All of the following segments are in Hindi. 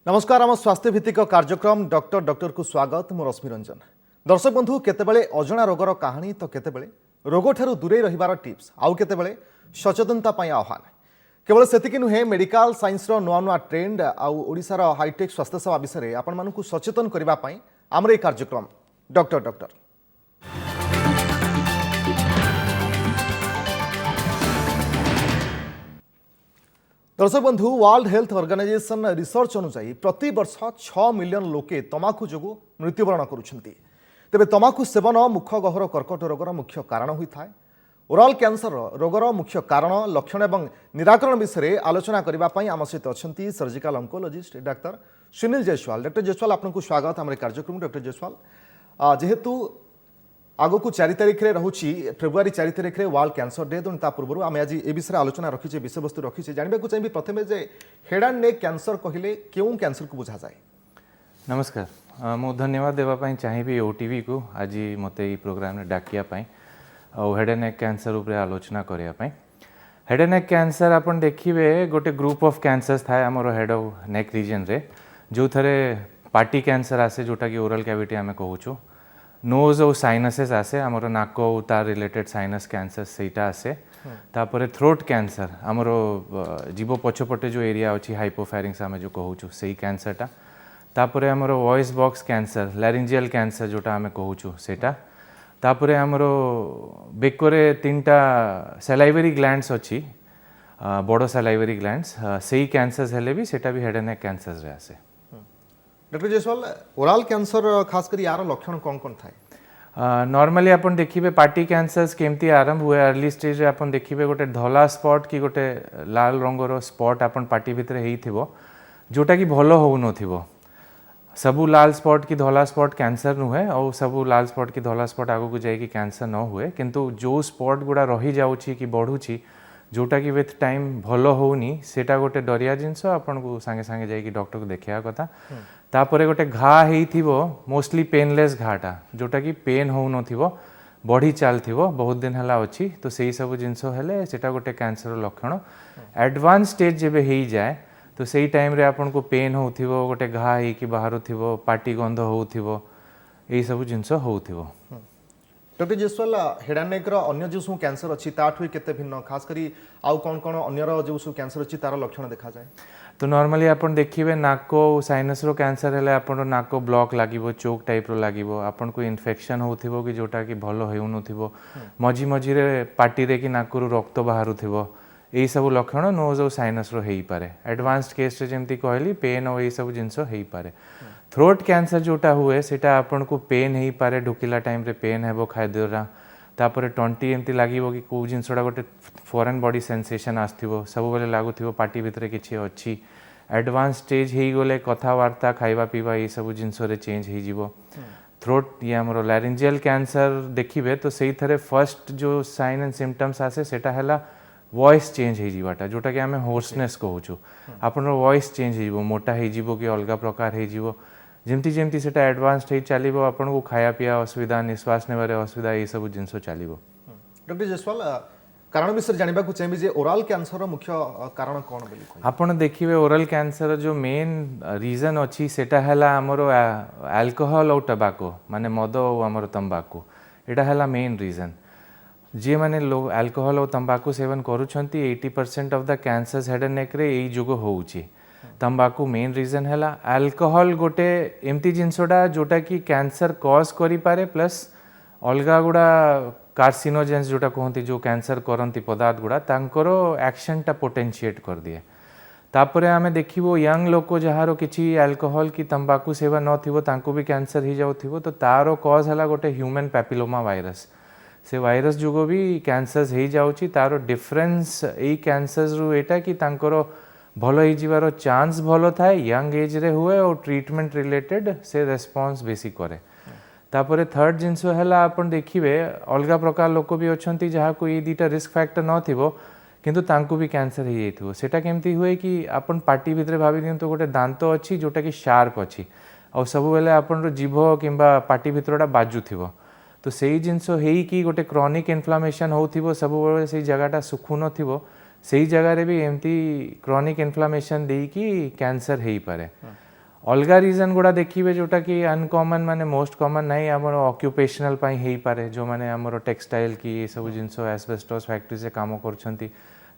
नमस्कार आम स्वास्थ्य भित्तिक कार्यक्रम डॉक्टर को स्वागत मु रश्मि रंजन। दर्शक बंधु केतेबेले अजणा रोगर कहानी तो केतेबेले रोग ठारू दूरे रहिबार टिप्स आउ केतेबेले सचेतनता पई आह्वान। केवल सेतिकी नुहे मेडिकल साइंस रो नुआ नुआ ट्रेंड आउ ओडिशार हाईटेक स्वास्थ्य सेवा विषय आपण मानकु सचेतन करबा पई आमर ए कार्यक्रम डॉक्टर। दर्शक बंधु वर्ल्ड हेल्थ ऑर्गेनाइजेशन रिसर्च अनुसार प्रति वर्ष 6 मिलियन लोके तमाकू जोगु मृत्युवरण करुछंती। तेबे तमाकू सेवन मुख गहर कर्कट रोगर मुख्य कारण होता है। ओराल कैंसर रोगर मुख्य कारण लक्षण एवं निराकरण विषय आलोचना करने आम सहित अच्छा surgical oncologist doctor Sunil Jaiswal. Doctor Jaiswal आपको स्वागत आम कार्यक्रम। डॉक्टर जायसवाल जेहेतु आग को 4 तारिख में रोचे फेब्रुआरी 4 तारिख में वर्ल्ड कैंसर डे तेणु पूर्व आम आज ए विषय आलोचना रखीचे विषय वस्तु रखीचे जानवा चाहिए प्रथम जे हेड एंड नेक कैंसर कहले क्यों कैंसर को बुझा जाए। नमस्कार मु धन्यवाद देवाई चाहिए ओटीवी को आज मत प्रोग्राम में डाकियापाई हेड एंड नेक कैंसर उपर आलोचना करने। हेड एंड नेक कैंसर आप देखिए गोटे ग्रुप ऑफ कैंसर्स थाए आम हेड ऑफ नेक रीजन रे जो थे पार्टी कैंसर आसे जोटा कि ओरल कैविटी आम कहूँ। नोज और साइनसेस आसे आमर नाक तार रिलेटेड साइनस कैंसर सेटा आसे। तापर थ्रोट कैंसर आमर जीव पछपटे जो एरिया अच्छी हाइपोफेरिंग्स आम जो कहूँ से कैंसरटा। तापर आमर voice box cancer laryngeal cancer जोटा आम कहूँ सेटा। तापर आमर बेकरे 3टा सलाइवरी ग्लैंड्स अच्छी बड़ सलाइवरी ग्लैंड्स से कैंसर्स हेले भी सेटा भी हेड एंड नेक कैंसर्स रे आसे। डॉक्टर जायसवाल ओराल कैंसर खास कर यार लक्षण कौन कौन थाए। नॉर्मली अपन देखिए पार्टी कैंसर्स केमती आरंभ हुए अर्ली स्टेज रे अपन देखिए गोटे धला स्पॉट कि गोटे लाल रंगर स्पॉट अपन पार्टी भितर हेइथिबो जोटा कि भलो हो नथिबो। सबू लाल स्पॉट की धला स्पॉट कैंसर नुहे और सबू लाल स्पॉट की धला स्पॉट आगु को जाए कि कैंसर न हुए किंतु जो स्पॉट गुड़ा रही जाउची कि बढ़ुची जोटा कि विथ टाइम भलो होनी सेटा गोटे डरिया जिनस आपन को सांगे सांगे जाए कि डॉक्टर को देखा कथा। तापर गोटे घा हेइथिबो मोस्टली पेनलेस घाटा जोटा कि पेन हो नथिबो बढ़ी चलथिबो बहुत दिन हला अछि तो सेही सब जिनस हेले सेटा गोटे कैंसर लक्षण। एडवांस स्टेज जेबे हेई जाए तो सही टाइम रे आपन को पेन होथिबो गोटे घा हे कि बाहर थिबो पार्टी गंध होथिबो एही सब जिनस होथिबो। Doctor Jaiswal head and neck अन्य जो सब कैंसर अच्छी ताठू केते भिन्न खास करी आउ कौन कौन अन्यर जो सब कैंसर अच्छी तार लक्षण देखा जाए। तो नॉर्मली अपन देखिए नाक साइनस रो कैंसर हेले अपन नाक ब्लॉक लागिबो चोक टाइप रो लागिबो अपन को इन्फेक्शन होथिबो कि जोटा कि भलो हेउ नथिबो मझी मझी रे पार्टी रे कि नाक रू रक्त बाहरुथिबो एही सब लक्षण नोज और साइनस रो हेई पारे। एडवांस्ड केस रे जेमती कहली पेन और एही सब जिंस हेई पारे। थ्रोट कैंसर जोटा हुए सेटा अपन को पेन हेई पारे ढुकिला टाइम रे पेन हेबो खाद्यरा तापर टंटी एमती लागिबो कि को जिनसडा गोटे फॉरेन बॉडी सेंसेशन आस्थिबो सब बेले लागुथिबो पार्टी भितरे किछि अछि। एडवांस स्टेज हेई गले कथावार्ता खाइबा पीबा ये सब जिनस रे चेंज हेई जिवो। थ्रोट ये हमरो लैरिंजियल कैंसर देखिबे तो सेही थरे फर्स्ट जो साइन एंड सिम्पटम्स आसे सेटा हला वॉइस चेंज हेई जिवाटा जोटा कि आमे होर्सनेस कहूछु। आपनर वॉइस चेंज हेई जिवो मोटा हेई जिवो कि अलगा प्रकार हेई जिवो जेमती जेमती सेटा एडवांस्ड हेई चलिबो आपन को खाया पिया असुविधा निश्वास नेबारे असुविधा ये सब जिनस चलिबो। डॉक्टर जायसवाल कारण विषय जानवा को चाहिए जे ओराल कैंसर मुख्य कारण कौन बोली आपन देखिए ओरल कैंसर जो मेन रीजन अच्छी सेटा हला हमरो अल्कोहल और टबाको माने मद और हमरो तंबाकू एटा हला मेन रीजन। जे माने लोग अल्कोहल और तंबाकू सेवन करूछंती 80% of the cancers head and neck रे एई जुगो होउची। तंबाकू मेन रीजन है। अल्कोहल गोटे एमती जिनसटा जोटा कि कैंसर कॉज करि पारे प्लस अलगा गुड़ा कार्सिनोजेन्स जोटा कहती जो कैंसर करती पदार्थ गुड़ा तांकर एक्शन टा पोटेंशिएट कर दिए। तापरे आमे देखिबो यंग लोक जहारो किछि अल्कोहल की तंबाकू सेवन नथिबो तांको भी कैंसर ही जाउथिबो तो तारो कॉज हला गोटे ह्यूमन पैपिलोमा वायरस से वायरस जुगो भी कैंसर्स ही जाउची। तारो डिफरेंस एई कैंसर्स रु एटा कि तांकर भलो ही जीवारो चांस भलो थाए यंग एज रे हुए और ट्रीटमेंट रिलेटेड से रेस्पॉन्स बेसी करे। तापरे थर्ड जिनस है आपन देखिए अलगा प्रकार लोक भी अच्छा जहाँ को ये 2टा रिस्क फैक्टर नथिबो किंतु तांको भी कैंसर ही जाइथिबो। सेटा केमती हुए कि आपन पार्टी भितरे भाबी दियंतु गोटे दांत अच्छी जोटा कि शार्प अच्छी और सब बेले आपन जीभ किंबा पार्टी भितरटा बाजुथिबो तो सेही जिनस हेई कि गोटे क्रॉनिक इन्फ्लामेशन होथिबो सब बेले सेही जगहटा सुखु नथिबो सेही जगह रे भी एमती क्रॉनिक इन्फ्लामेशन देई कि कैंसर हेई पारे। अलग रीजन गुड़ा देखिए जोटा कि अनकॉमन माने मोस्ट कॉमन नहीं आमर ऑक्यूपेशनल पाई हेई पारे जो माने आमर टेक्सटाइल की ये सब जिनस एस्बेस्टस फैक्ट्री से काम करछंती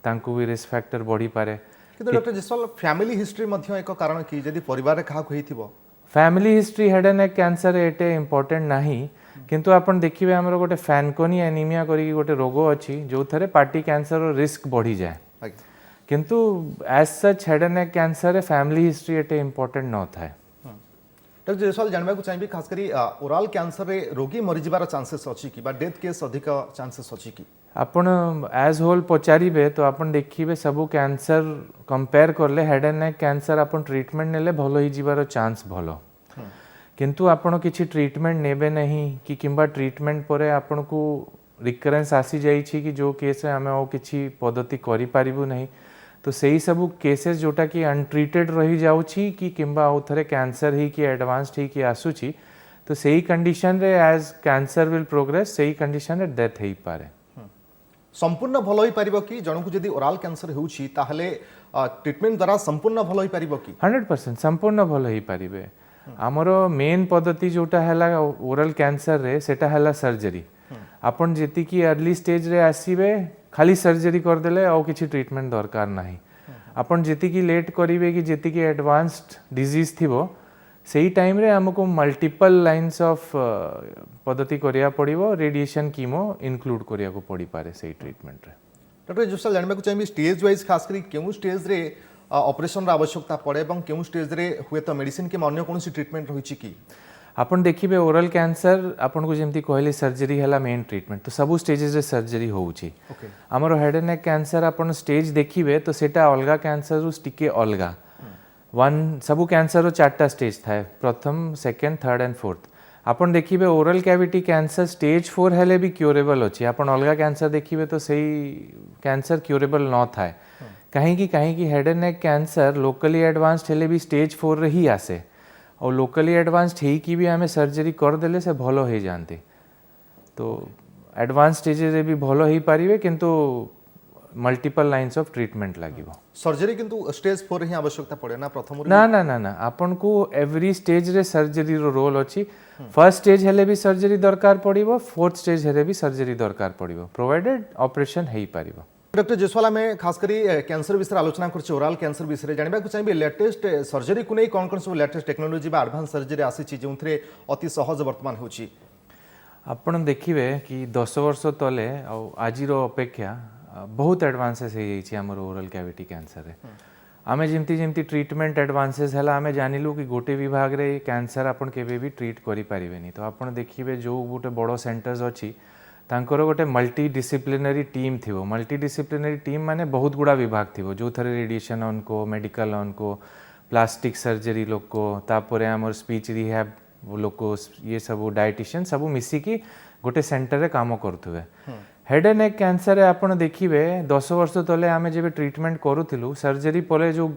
तांकू भी रिस्क फैक्टर बढ़ी पारे किंतु डॉक्टर जसवाल फैमिली हिस्ट्री मध्य एक कारण कि यदि परिवार रे काहा होइथिबो family history head and neck cancer एटे इंपोर्टेंट नहीं किंतु आपण देखिबे हमर गोटे फैनकोनी एनीमिया करी गोटे रोग अछि जो थरे पार्टी कैंसर रो रिस्क बढ़ी जाए किंतु as such head and neck cancer family history एटे इंपोर्टेंट न थाए डॉक्टर जयसवाल जानबा को चाहिए खास करी ओरल कैंसर रे रोगी मरि जिबार चांसेस अछि कि बा डेथ केस अधिक चांसेस अछि कि आपण एज होल पचारिबे तो आपण देखिबे सबु कैंसर कंपेयर करले हेड एंड नेक कैंसर आपण ट्रीटमेंट नेले भलो ही जिबार चांस भलो किंतु आपण किछि ट्रीटमेंट नेबे नहीं कि किंबा ट्रीटमेंट परे आपण को रिकरेंस आसी जाई छी कि जो केस आमे ओ किछि पद्धति करि पारिबु नहीं तो सही सबु केसेस जोटा कि अनट्रीटेड रही जाउछि कि किंबा आउ थरे कैंसर ही कि एडवांस्ड ही कि आसुछि तो सही कंडीशन रे एज कैंसर विल प्रोग्रेस सही कंडीशन रे डेथ हेई पारे संपूर्ण भल होई पारिबो कि जनकु जदि ओरल कैंसर होउछि ताहले ट्रीटमेंट द्वारा संपूर्ण भल होई पारिबो कि 100% संपूर्ण भल होई पारिबे आमर मेन पद्धति जोटा हैला ओरल कैंसर रे सेटा हैला सर्जरी आपण जेति कि अर्ली स्टेज रे आसीबे खाली सर्जरी कर देले और किछि ट्रीटमेंट दरकार नाही आपण जेति कि लेट करिवे कि जेति कि एडवांस्ड डिजीज थिबो सही टाइम रे हमको मल्टीपल लाइंस ऑफ पद्धति करिया पड़िबो रेडिएशन कीमो इंक्लूड करिया को पड़ी पारे सही ट्रीटमेंट रे डॉक्टर जसवाल जानबा को चाहिए स्टेज वाइज खास करी केउ स्टेज रे ऑपरेशन रा आवश्यकता पड़े एवं केउ स्टेज रे हुए तो मेडिसिन के अन्य कोनसी ट्रीटमेंट रहिछि कि आपण देखिबे ओरल कैंसर आपण को जेमती कहले सर्जरी हैला मेन ट्रीटमेंट तो सबु स्टेजेस रे सर्जरी होउछि हमरो हेड एंड नेक कैंसर आपण स्टेज देखिबे तो सेटा अलगा कैंसर रु टिके अलगा वन सबु कैंसर रो चारटा स्टेज थाए प्रथम सेकंड थर्ड एंड फोर्थ आपण देखिबे ओरल कैविटी कैंसर स्टेज 4 हेले भी क्यूरेबल अछि आपण अलगा कैंसर देखिबे तो सही कैंसर क्यूरेबल न थाए कहीं कि head and neck cancer locally advanced हेले भी स्टेज 4 रे ही आसे और लोकली एडवांस्ड ही की भी हमें सर्जरी कर देले से भलो हो जानते तो एडवांस स्टेज रे भी भलो ही पारिबे किंतु मल्टीपल लाइंस ऑफ ट्रीटमेंट लागिबो सर्जरी किंतु स्टेज 4 ही आवश्यकता पड़े ना प्रथम ना ना ना ना आपन को एवरी स्टेज रे सर्जरी रो रोल अछि फर्स्ट स्टेज हेले भी सर्जरी दरकार पड़िबो फोर्थ स्टेज हेले भी सर्जरी दरकार पड़िबो प्रोवाइडेड ऑपरेशन हेई पारिबो डॉक्टर जयसवाल में खास करी कैंसर विषय आलोचना कर ओरल कैंसर विषय जानबा को चाहिए लेटेस्ट सर्जरी को नहीं कौन कौन सब लेटेस्ट टेक्नोलॉजी बा एडवांस सर्जरी आसी जो अति सहज वर्तमान होची आपण देखिबे कि 10 वर्ष तले आज अपेक्षा बहुत एडवांसेस हो जाइए आमर ओरल कैविटी कैंसर रे आमे जेमती जेमती ट्रीटमेंट एडवांसेस हैला आमे जानिलु कि गोटे विभाग रे कैंसर आपण केबे भी ट्रीट करि पारिबेनी तो आपण देखिबे जो गोटे बड़ो सेंटर्स अछि तांकर गोटे मल्टी डिसिप्लिनरी टीम थिबो मल्टी डिसिप्लिनरी टीम माने बहुत गुड़ा विभाग थिबो जो थरे radiation oncology medical oncology plastic surgery लोक को तापरे हमर स्पीच रिहैब लोक को ये सब डायटिशियन सब मिसी की गोटे सेंटर रे काम करथुवे हेड एंड नेक कैंसर रे आपण देखिबे 10 वर्ष तले आमे जेबे ट्रीटमेंट करूथिलु सर्जरी परे जो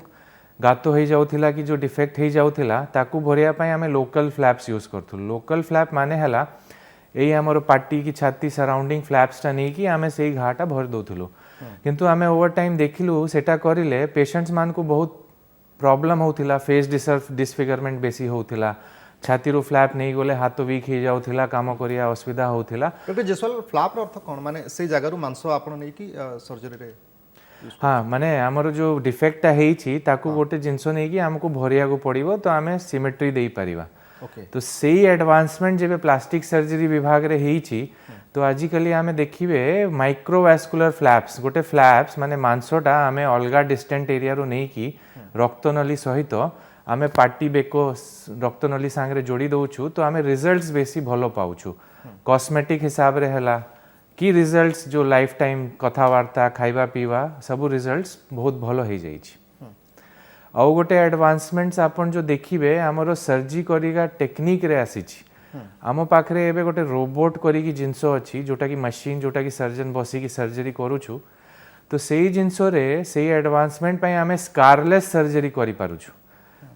गातो हो जाउथिला कि जो डिफेक्ट हो जाउथिला ताकू भरिया पई आमे लोकल फ्लैप्स यूज करथुलु लोकल फ्लैप माने हला एई हमर पार्टी की छाती सराउंडिंग फ्लैप्स टा नहीं कि आमे सेई घाटा भर दोथुलु किंतु आमे ओवर टाइम देखिलु सेटा करिले पेशेंट्स मान को बहुत प्रॉब्लम होथिला फेस डिसफिगरमेंट बेसी होथिला छाती रो फ्लैप नहीं गले हाथ वीक हो जाउथिला काम करिया असुविधा होथिला डॉक्टर जयसवाल फ्लैप रो अर्थ कोन माने से जगह रो मांस आपण नै कि सर्जरी रे हाँ माने हमर जो डिफेक्ट हेई छी ताकू गोटे जिंसो नै कि हमको भरिया को पड़िबो तो आमे सिमेट्री देई परिबा तो सही एडवांसमेंट जेबे प्लास्टिक सर्जरी विभाग रे हेई छी तो आजिकली आमे देखिबे माइक्रोवास्कुलर फ्लैप्स गोटे फ्लैप्स माने मांसटा आमे अलगा डिस्टेंट एरिया रो नै कि रक्तनली सहित आमे पार्टी बेको रक्तनली सांगरे जोड़ी दउछु तो आमे रिजल्ट्स बेसी भलो पाउछु कॉस्मेटिक हिसाब रे हला कि रिजल्ट्स जो लाइफ टाइम कथावार्ता खाइबा पीवा सब रिजल्ट्स बहुत भलो हो जाई छी आउ गोटे एडवांसमेंट्स आपण जो देखिबे हमरो सर्जरी करिगा टेक्निक रे आसी छी आम पाखरे एबे गोटे रोबोट करिकी जिंसो अछि जोटा की मशीन जोटा की सर्जन बसी की सर्जरी करूछु तो सेही जिंसो रे सेही एडवांसमेंट पई आमे स्कारलेस सर्जरी करि पारुछु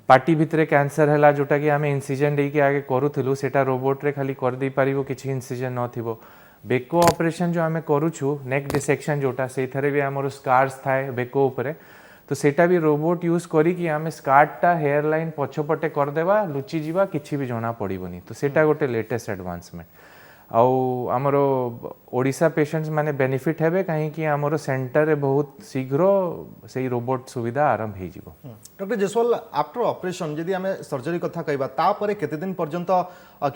पार्टी भितरे कैंसर हैला जोटा कि आमे इंसिजन दे के आगे करूथिलु सेटा रोबोट रे खाली कर दे पारिबो किछि इंसिजन न थिबो बेको ऑपरेशन जो आमे करूछु नेक डिसेक्शन जोटा से थरे भी हमरो स्कार्स थाए बेको ऊपरे तो सेटा भी रोबोट यूज करी कि आमे स्कार्टटा हेयर लाइन पछपटे कर देबा लुचि जीवा किछि भी जणा पड़िबोनी तो सेटा गोटे लेटेस्ट एडवांसमेंट आमर ओडिशा पेशेंट्स माने बेनिफिट हेबे कहीं कि आमर सेंटर रे बहुत शीघ्र से रोबोट सुविधा आरंभ हो जिवो। डॉक्टर जयसवाल आफ्टर ऑपरेशन यदि आमे सर्जरी कथा कहबा तापरे केते दिन पर्यंत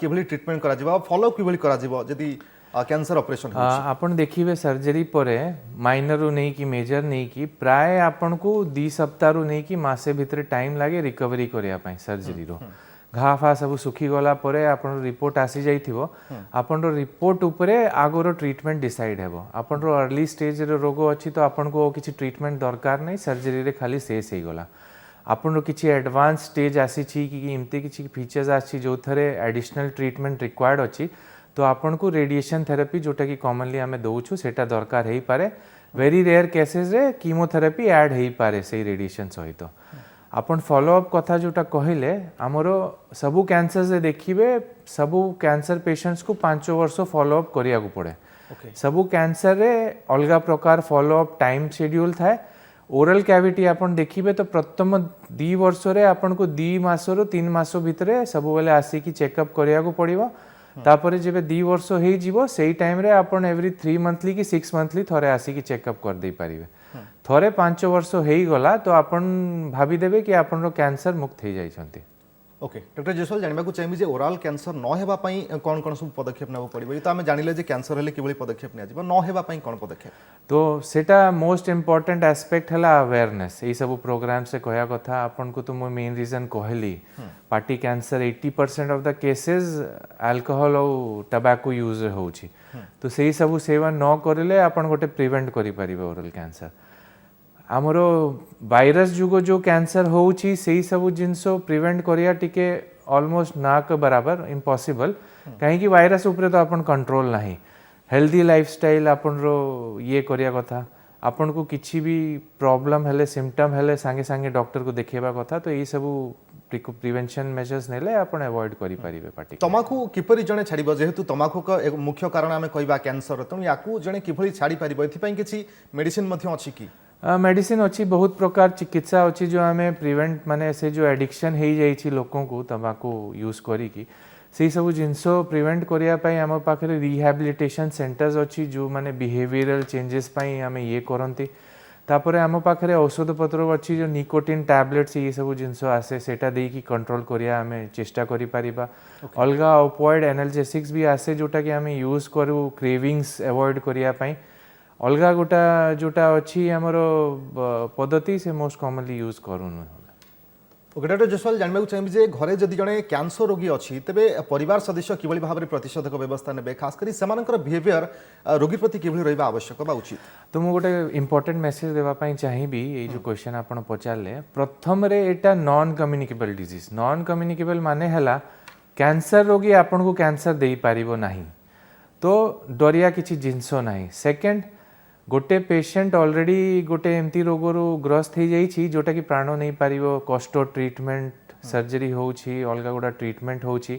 किभली ट्रीटमेंट करा जिवो फॉलो किभली करा जिवो यदि कैंसर ऑपरेशन आपण देखिबे सर्जरी परे माइनर रो नहीं कि मेजर नहीं कि प्राय आपण को 2 सप्ताह रो नहीं कि मासे भितर टाइम लागे रिकवरी करिया पई सर्जरी रो घा फा सब सुखी गला परे आपण रिपोर्ट आसी जाइथिबो आपण रिपोर्ट उपरे आगोर ट्रीटमेंट डिसाइड हेबो आपण अर्ली स्टेज रे रोग अछि तो आपण को किछि ट्रीटमेंट दरकार नहीं सर्जरी रे खाली शेष हे गला आपण किछि एडवांस स्टेज आसी छी कि इमते किछि फीचर्स आसी जो थरे एडिशनल ट्रीटमेंट रिक्वायर्ड अछि तो आपण को रेडिएशन थेरेपी जोटा कि कॉमनली आमे दोउछु सेटा दरकार हेई पारे वेरी रेयर केसेस रे कीमोथेरेपी ऐड हेई पारे से रेडिएशन सहित आपण फॉलो अप कथा जोटा कहले हमरो सबु कैंसर से देखिबे सबु कैंसर पेशेंट्स को 5 वर्ष फॉलो अप करिया को पड़े सबु कैंसर रे अलगा प्रकार फॉलो अप टाइम शेड्यूल थाए ओरल कैविटी आपण देखिबे तो प्रथम 2 वर्ष रे आपण को 2 मास रो 3 मास भितरे सबु बेले आसी कि चेकअप करिया को पड़िबो तापरे जेबे 2 वर्ष हेई जीवो सेही टाइम रे आपण एवरी 3 मंथली कि 6 मंथली थरे आसी कि चेकअप कर दे पारिबे थरे 5 वर्ष हेई गला तो आपण भाबी देबे कि आपण रो कैंसर मुक्त हे जाई छंती। ओके डॉक्टर जयसवाल जानबा को चाहिबे जे ओरल कैंसर न हेबा पई कोन कोन सब पदक्षेप नेबो पड़िबो तो आमे जानिले जे कैंसर हेले किबली पदक्षेप निया जिवो न हेबा पई कोन पदक्षेप तो सेटा मोस्ट इंपोर्टेंट एस्पेक्ट हला अवेयरनेस ए सब प्रोग्राम से कहया कथा आपण को तो मो मेन रीजन कहली party cancer 80% of the cases alcohol और टबैको यूज होउची तो सेही सब सेवन न करले आपण गोटे प्रिवेंट करि परिबे ओरल कैंसर आमरो वायरस जुगो जो कैंसर होउची सेही सब जिंसो प्रिवेंट करिया टिके ऑलमोस्ट ना के बराबर इम्पॉसिबल कहीं कि वायरस ऊपर तो अपन कंट्रोल नहीं हेल्दी लाइफस्टाइल अपन रो ये करिया कथा अपन को किछि भी प्रॉब्लम हेले सिम्पटम हेले संगे संगे डॉक्टर को देखेबा कथा तो ये सब प्रिवेंशन मेजर्स नेले अपन अवॉइड करि परिबे पार्टी तमाकू किपरि जणे छाड़िबो जेहेतु तमाकू का एक मुख्य कारण आमे कहबा कैंसर तनु याकू जणे किपरि छाड़ी परिबो एथि पई किछि मेडिसिन मध्य अछि कि मेडिसिन अच्छी बहुत प्रकार चिकित्सा अच्छी जो आम प्रिवेंट माने से जो एडिक्शन हो जाइए लोकों को तंबाकू यूज करी से सब जिनस प्रिवेंट करने आम पाखे रिहैबिलिटेशन सेंटर्स अच्छी जो माने बिहेवियरल चेंजेस पाई आम ये करती तापर आम पाखे औषध पत्र अच्छी जो निकोटिन टैबलेट्स ये सब जिनस आसे सेटा देकी कंट्रोल करिया आम चेष्टा करि परिबा अलगा ऑपियोइड एनाल्जेसिक्स भी आसे जोटा कि आम यूज करू क्रेविंग्स अवॉइड करिया पाई अलगा गोटा जोटा अच्छी आमर पद्धति से मोस्ट कॉमनली यूज करूँ। ओके डॉक्टर जयसवाल जानबा को चाहिए जे घरे जदि जणे कैंसर रोगी अछि तबे परिवार सदस्य किबली भाबरे प्रतिषेधक व्यवस्था नेबे खास करी सेमानकर बिहेवियर रोगी प्रति किबली रहबा आवश्यक बा उचित तो मु गोटे इंपोर्टेंट मेसेज देबा पई चाहिबी ए जो क्वेश्चन आपण पचारले प्रथम रे एटा non communicable disease non communicable माने हला कैंसर रोगी आपण को कैंसर देई पारिबो नाही तो डरिया किछि जिंसो नाही सेकंड गोटे पेशेंट ऑलरेडी गोटे एमती रोगर ग्रस्त हो जाइए जोटा कि प्राण नहीं पारिबो कष्ट ट्रीटमेंट सर्जरी होउछि अलगा गोटा ट्रीटमेंट होउछि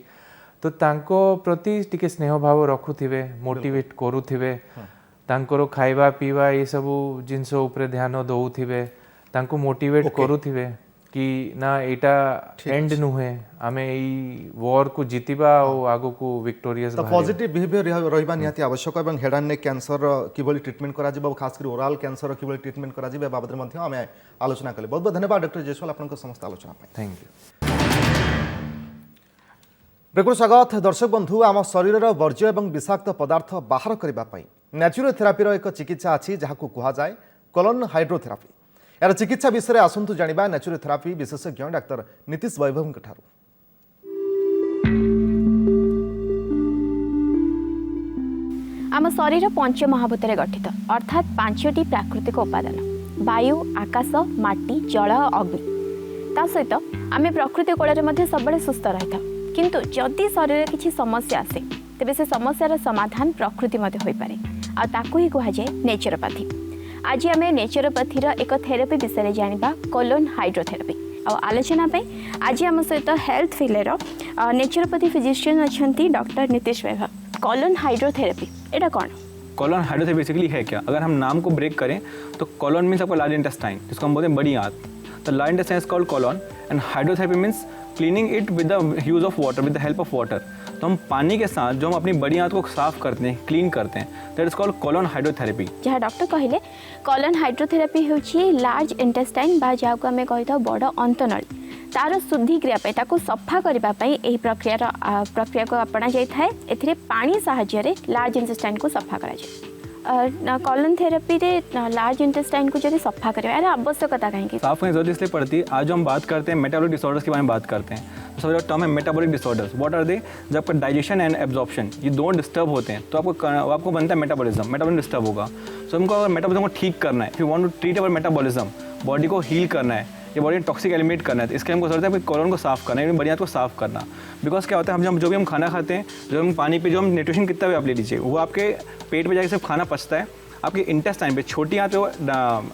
तो तांको प्रति टिके स्नेह भाव रखुथिबे मोटिवेट करूथिबे तांकर खाइबा पीवा ये सब जिनस ऊपर ध्यान दउथिबे तांको मोटिवेट करूथिबे कि ना एटा एंड नुहे आमे ई वॉर को जीतिबा और आगो को विक्टोरियस तो पॉजिटिव बिहेवियर रहिबा निहाती आवश्यक एवं हेड एंड नेक कैंसर किबली ट्रीटमेंट करा जिबो खास कर ओरल कैंसर किबली ट्रीटमेंट करा जिबे बाबद रे मध्ये आमे आलोचना कले बहुत बहुत धन्यवाद डॉक्टर जयसवाल आपनका समस्त आलोचना पाई थैंक यू। ब्रेक स्वागत दर्शक बंधु आम शरीर वर्ज्य और विषाक्त पदार्थ बाहर करने न्याचुरोथेरापी एक चिकित्सा अच्छी जहाँ कह जाए कोलोन हाइड्रोथेरापी यार चिकित्सा विषय में आसतु जाना न्याचुरोथेरापी विशेषज्ञ डाक्तर नीतीश वैभव ठारू। आम शरीर पंच महाभूत गठित अर्थात 5टी प्राकृतिक उपादान वायु आकाश माटी जल और अग्नि ता सहित आम प्रकृति कोल सब सुस्थ रही था किंतु जदि शरीर किसी समस्या आसे तेबे से समस्यार समाधान प्रकृति मध्य होई पारे आ ताकू ही कहा जाए नेचुरोपैथी। आज आम नेचुरोपैथीर एक थेरेपी विषय जानिबा कोलोन हाइड्रोथेरापी और आलोचना पे आज आम सहित हेल्थ फिल्ड नेचुरोपैथी फिजिशियन अच्छा डॉक्टर नीतीश वैभव। कोलोन हाइड्रोथेरापी एटा कौन कॉलोन हाइड्रोथेरेपी बेसिकली है क्या? अगर हम नाम को ब्रेक करें तो कॉलोन मीन्स आपका लार्ज इंटेस्टाइन, जिसको हम बोलते हैं बड़ी आंत। The large intestine is called colon and hydrotherapy means cleaning it with the use of water, with the help of water. तो हम पानी के साथ जो हम अपनी बड़ी आंत को साफ करते हैं, क्लीन करते हैं, that is called colon hydrotherapy. जहाँ डॉक्टर कहले कॉलोन हाइड्रोथेरेपी होची लार्ज इंटेस्टाइन बा जाको आमे कहिता बड़ अंतनळी तार शुद्धि क्रिया ताको सफा करबा पई एही प्रक्रिया को अपना जाय थाए। एथिरे पानी सहाय्य रे लार्ज इंटेस्टाइन को सफा करा जाय। कॉलोन थेरेपी रे लार्ज इंटेस्टाइन को यदि सफा करे यार आवश्यकता कहीं की साफ करने की जरूरत इसलिए पड़ती है। आज जो हम बात करते हैं मेटाबॉलिक डिसऑर्डर्स के बारे में बात करते हैं, तो सबसे टर्म है metabolic disorders. What are they? जब आपका डाइजेशन एंड एब्जॉर्प्शन ये दोनों डिस्टर्ब होते हैं तो आपको बनता है मेटाबॉलिज्म डिस्टर्ब होगा। सो हमको अगर मेटाबॉलिज्म को ठीक करना है, if you want to treat our metabolism, body को हील करना है, ये बॉडी टॉक्सिक एलिमिनेट करना है, तो इसके हमको जरूरत है कॉलोन को साफ करना है, बड़ी आंत को साफ करना। बिकॉज क्या होता है, हम जो भी हम खाना खाते हैं, जो हम पानी पे जो हम न्यूट्रिशन कितना भी आप ले लीजिए, वो आपके पेट में जाके सिर्फ खाना पचता है, आपके इंटेस्टाइन पे छोटी आंत पे वो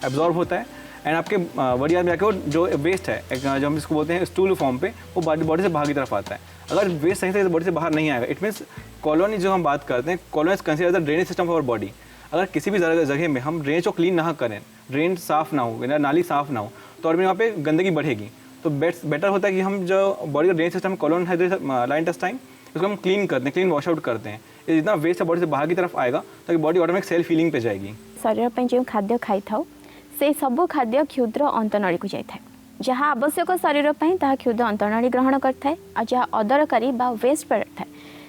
एब्जॉर्ब होता है एंड आपके बड़ी आंत में जाके वो जो वेस्ट है जो हम इसको बोलते हैं स्टूल फॉर्म पे, वो बॉडी से बाहर की तरफ आता है। अगर वेस्ट सही से बॉडी से बाहर नहीं आएगा, इट मीन्स कॉलोनी जो हम बात करते हैं, colon is consider the drainage system of our body. अगर किसी भी जगह में हम ड्रेनेज को क्लीन ना करें, ड्रेन साफ ना हो, नाली साफ ना हो, तो और भी वहाँ पे गंदगी बढ़ेगी। तो बेटर होता है कि हम जो बॉडी का ड्रेनेज सिस्टम कॉलोन है लार्ज इंटेस्टाइन, उसको हम क्लीन करते हैं, क्लीन वॉश आउट करते हैं। ये जितना वेस्ट है बॉडी से बाहर की तरफ आएगा ताकि बॉडी ऑटोमेटिक सेल्फ हीलिंग पे जाएगी। शरीर पे जो खाद्य खाई थाओ से सब खाद्य क्षुद्र अंतनळी को जाय थाए। जहाँ आवश्यक शरीर पे ताहा क्षुद्र अंतनळी ग्रहण करथाए और जहाँ अदरकारी बा वेस्ट प्रोडक्ट थाए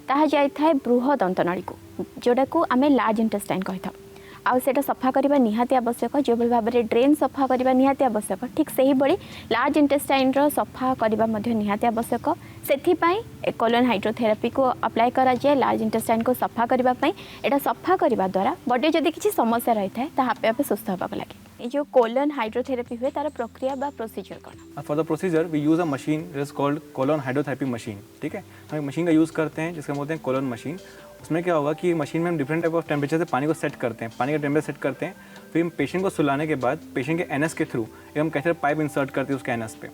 ताहा जाय थाए बृहद अंतनळी को, जोटा को आमे लार्ज इंटेस्टाइन कहि थाओ। आउ सेटा सफा करबा निहाती आवश्यक, जो भाव में ड्रेन सफा करबा निहाती आवश्यक, ठीक सही बड़ी लार्ज इंटेस्टाइन रो सफा करबा मध्ये निहाती आवश्यक। सेथि पई कॉलोन हाइड्रोथेरेपी को अप्लाई करा जाए लार्ज इंटेस्टाइन को सफा करबा पई। एटा सफा करबा द्वारा बॉडी जदि किछि समस्या रही थाए ता आपे आपे सुस्थ होबा लागे। ए जो कॉलोन हाइड्रोथेरेपी हुए तार प्रक्रिया बा प्रोसीजर कोन? For the procedure we use a machine it is called colon hydrotherapy machine. ठीक है, हम एक मशीन का यूज़ करते हैं जिसके बोलते हैं कॉलोन मशीन। उसमें क्या होगा कि मशीन में हम डिफरेंट टाइप ऑफ टेम्परेचर से पानी को सेट करते हैं, पानी का टेम्परेचर सेट करते हैं। फिर हम पेशेंट को सुलाने के बाद पेशेंट के एनएस के थ्रू हम कैसे पाइप इंसर्ट करते हैं उसके एनएस पे।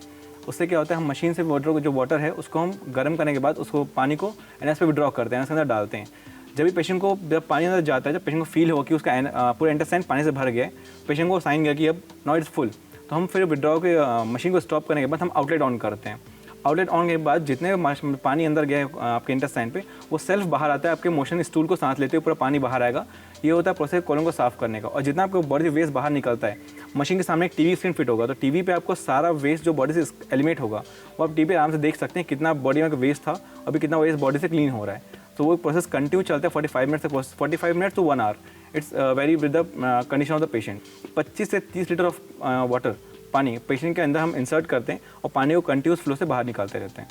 उससे क्या होता है, हम मशीन से वाटर है उसको हम गर्म करने के बाद उसको पानी को एनएस पे विड्रॉ करते हैं, एनएस के अंदर डालते हैं। जब भी पेशेंट को जब पानी अंदर जाता है, जब पेशेंट को फील होगा कि उसका पूरा इंटेस्टाइन पानी से भर गया है, पेशेंट को साइन गया कि अब नाउ इट्स फुल, तो हम फिर विड्रॉ के मशीन को स्टॉप करने के बाद हम आउटलेट ऑन करते हैं। आउटलेट ऑन के बाद जितने पानी अंदर गया है आपके इंटेस्टाइन पे, वो सेल्फ बाहर आता है। आपके मोशन स्टूल को सांस लेते हुए पूरा पानी बाहर आएगा। ये होता है प्रोसेस कॉलोन को साफ करने का। और जितना आपको बॉडी से वेस्ट बाहर निकलता है, मशीन के सामने एक टीवी स्क्रीन फिट होगा, तो टीवी पे आपको सारा वेस्ट जो बॉडी से एलिमिनेट होगा वो आप टीवी पे आराम से देख सकते हैं कितना बॉडी में वेस्ट था, अभी कितना वेस्ट बॉडी से क्लीन हो रहा है। तो वो प्रोसेस कंटिन्यू चलता है 45 मिनट से 45 minute to 1 hour. It's vary with the condition of the patient. 25 से 30 लीटर ऑफ वाटर पानी पेशेंट के अंदर हम इंसर्ट करते हैं और पानी को कंटिन्यूस फ्लो से बाहर निकालते रहते हैं।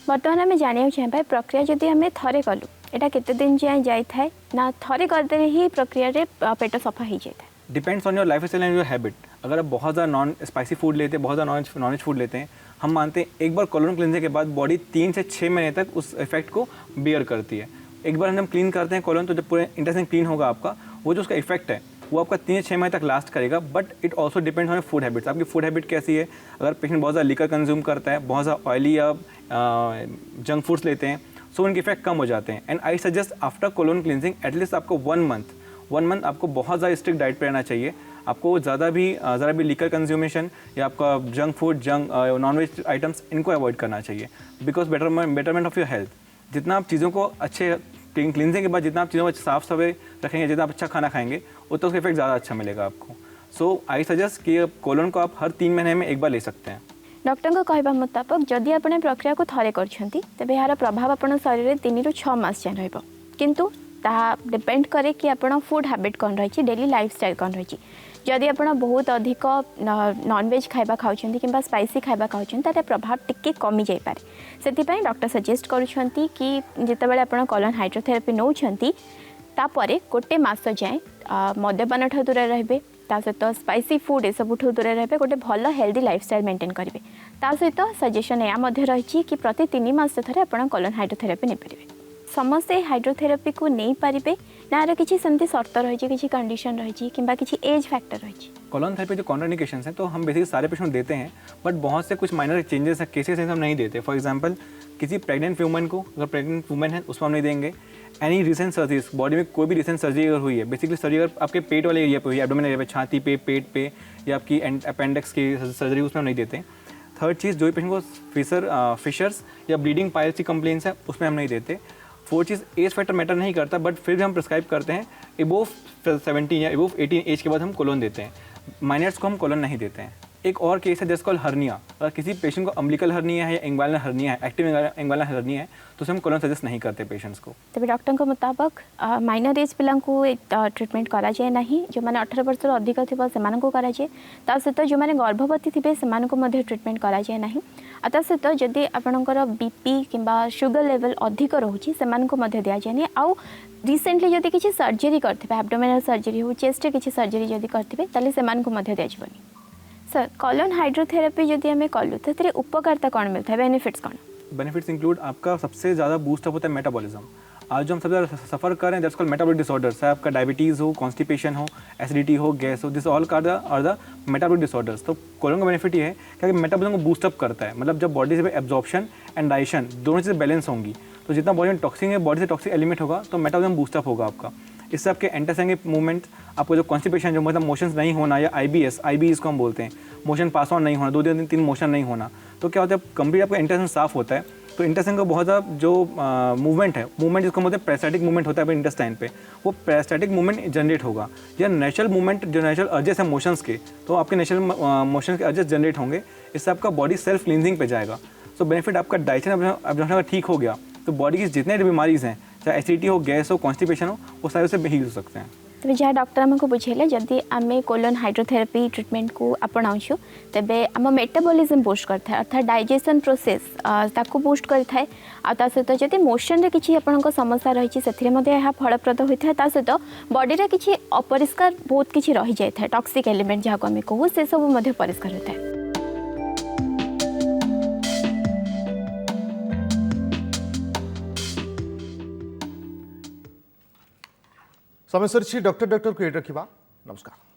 बर्तमान आम जाना चाहिए प्रक्रिया जदि आम थे कलु एटा केते दिन जाए जाए ना थे करदे ही प्रक्रिया रे पेट सफा हो जाए? Depends on your life style and your habit. अगर आप बहुत ज़्यादा नॉन स्पाइसी फूड लेते हैं, बहुत ज़्यादा नॉनवेज फूड लेते हैं, हम मानते हैं एक बार कॉलोन क्लींजिंग के बाद बॉडी 3 से 6 महीने तक उस इफेक्ट को बियर करती है। एक बार हम क्लीन करते हैं कॉलोन, तो जब पूरे इंटेस्टाइन क्लीन होगा आपका, वो जो उसका इफेक्ट है वो आपका 3 से 6 महीने तक लास्ट करेगा। But it also depends on food habits. आपकी फूड हैबिट कैसी है? अगर पेशेंट बहुत ज़्यादा लिकर कंज्यूम करता है, बहुत ज़्यादा ऑयली या जंक फूड्स लेते हैं, सो उनके इफेक्ट कम हो जाते हैं। And I suggest after colon cleansing at least आपको 1 मंथ आपको बहुत ज़्यादा स्ट्रिक्ट डाइट पे रहना चाहिए। आपको ज़रा भी लिकर कंज्यूमेशन या आपका जंक फूड नॉनवेज आइटम्स इनको अवॉइड करना चाहिए। Because betterment of your health, जितना आप चीज़ों को अच्छे क्लींजिंग के बाद जितना आप चीज़ों को साफ सफाई रखेंगे, जितना आप अच्छा खाना खाएंगे, उतना उसका इफेक्ट ज़्यादा अच्छा मिलेगा आपको। सो आई सजेस्ट कि कॉलोन को आप हर 3 महीने में एक बार ले सकते हैं। डॉक्टर को कहवा मुताबिक जदि आपने प्रक्रिया को थे करछंती तेबे यार प्रभाव आपण शरीर में 3 ରୁ 6 मास जाए रहिबो। किंतु ता डिपेंड करे कि आपण फूड हैबिट कौन रही, डेली लाइफस्टाइल कौन रही। जदि आप बहुत अधिक नॉनवेज खाइबा खाउछंती किंबा स्पाइसी खाइबा खाउछंती तार प्रभाव टिके कमी जाई पारे। सेतिपई डॉक्टर सजेस्ट करूछंती कि जेतेबेले आपण कॉलोन हाइड्रोथेरेपी नौछंती तापरे गोटे मास जाए मद्यपान ठू दूर रहिबे, ता सहित स्पाइसी फूड ए सब दूर रहिबे, गोटे भल हेल्दी लाइफस्टाइल मेंटेन करेंगे। ता सहित सजेशन या रही कि प्रति 3 मास थे आप कॉलोन हाइड्रोथेरेपी नहीं पारे। समस्ते हाइड्रोथेरेपी को नहीं पारे ना? किसी सेमती शर्त रही, किसी कंडीशन रही कि एज फैक्टर रही? कोलोन थेरेपी जो कॉन्ट्राइंडिकेशंस हैं तो हम बेसिकली सारे पेशेंट देते हैं, बट बहुत से कुछ माइनर चेंजेस हैं, केसेस हैं हम नहीं देते। फॉर एग्जांपल किसी प्रेग्नेंट वुमन को, अगर प्रेग्नेंट वुमन है उसमें हम नहीं देंगे। एनी रिसेंट सर्जरीज, बॉडी में कोई भी रिसेंट सर्जरी अगर हुई है, बेसिकली सर्जरी अगर आपके पेट वाले एरिया पे हुई है, एब्डोमेन एरिया पे, छाती पे, पेट पे, या आपकी अपेंडिक्स की सर्जरी, उसमें हम नहीं देते। थर्ड चीज़, जो भी पेशेंट को फिशर्स या ब्लीडिंग पाइल्स की कंप्लेंट्स है उसमें हम नहीं देते। फोर्थ चीज़, एज फैक्टर मैटर नहीं करता, बट फिर भी हम प्रिस्क्राइब करते हैं एबोव 17 या एबोव 18 एज के बाद हम कोलोन देते हैं। माइनर्स को हम कोलोन नहीं देते हैं। एक और केस है जैसे कॉल हर्निया, अगर किसी पेशेंट को अम्बिलिकल हर्निया है या इंग्वाइनल हर्निया है, एक्टिव इंग्वाइनल हर्निया है, तो उसे हम कोलोन सजेस्ट नहीं करते पेशेंट्स को। तेज डॉक्टर को मुताबिक माइनर एज पिला ट्रिटमेंट करा जाए नहीं, जो मैंने 18 वर्ष अधिक थी से करा जाए, ता सहित जो मैंने गर्भवती थे से ट्रिटमेंट करा जाए नहीं। ता सहित जदि आपणकर बीपी किंबा शुगर लेवल अधिक रोचे से दि जाए। आउ रिसेंटली जदि किसी सर्जरी करते, एब्डोमिनल सर्जरी हो, चेस्ट किसी सर्जरी जदि करते, ताले से दिजानी। सर, कोलोन हाइड्रोथेरेपी जदि आम कलु तो उपकारिता कौन मिलता है, बेनिफिट्स कौन? बेनिफिट्स इंक्लूड आपका सबसे ज़्यादा बूस्टअप होता है मेटाबॉलिज्म। आज जो हम सबसे ज़्यादा सफ़र कर रहे हैं दैट्स कॉल्ड मेटाबॉलिक डिसऑर्डर्स, है आपका डायबिटीज़ हो, कॉन्स्टिपेशन हो, एसिडिटी हो, गैस हो, this all are the metabolic disorders. तो कोलोन का बेनिफिट ये है कि मेटाबॉलिज्म को बूस्टअप करता है, मतलब जब बॉडी से एब्जॉर्प्शन एंड डाइजेशन दोनों चीज़ें बैलेंस होंगी, तो जितना बॉडी में टॉक्सिन है, बॉडी से टॉक्सिक एलिमेंट होगा, तो मेटाबॉलिज्म बूस्टअप होगा आपका। इससे आपके एंटासेंगिक मूवमेंट, आपको जो कॉन्स्टिपेशन, जो मतलब मोशंस नहीं होना, या IBS को हम बोलते हैं, मोशन पास ऑन नहीं होना, 2-3 मोशन नहीं होना, तो क्या होता है कंप्लीट आपका इंटेस्टाइन साफ होता है। तो इंटेस्टाइन का बहुत ज़्यादा जो मूवमेंट जिसको बोलते हैं पेरिस्टाल्टिक मूवमेंट होता है अपने इंटेस्टाइन पे, वो पेरिस्टाल्टिक मूवमेंट जनरेट होगा, या नेचुरल मूवमेंट, जो नेचुरल अर्जेस है मोशंस के, तो आपके नेचुरल मोशंस के अर्जेस जनरेट होंगे। इससे आपका बॉडी सेल्फ क्लींजिंग पे जाएगा। सो बेनिफिट आपका डाइजेशन अगर ठीक हो गया, तो बॉडी की जितने बीमारीज हैं, चाहे एसिडिटी हो, गैस हो, कॉन्स्टिपेशन हो, वो सारे से हील हो सकते हैं। तेज जहाँ डॉक्टर आमको बुझेले जदि आम कोलोन हाइड्रोथेरेपी ट्रिटमेंट को अपनाऊँ तेबे आम मेटाबॉलिज्म बूस्ट करता है, अर्थात डाइजेशन प्रोसेस ताको बूस्ट करता है। आ सहित जदि मोशन रे किसी आपनक समस्या रही से फलप्रद होता है, सहित बॉडी रे किसी अपरिष्कार बहुत किसी रही जाए है, टॉक्सिक एलिमेंट जहाँ को आम कहूँ से सब परिष्कार होता है। समय सर डॉक्टर को ये रखा। नमस्कार।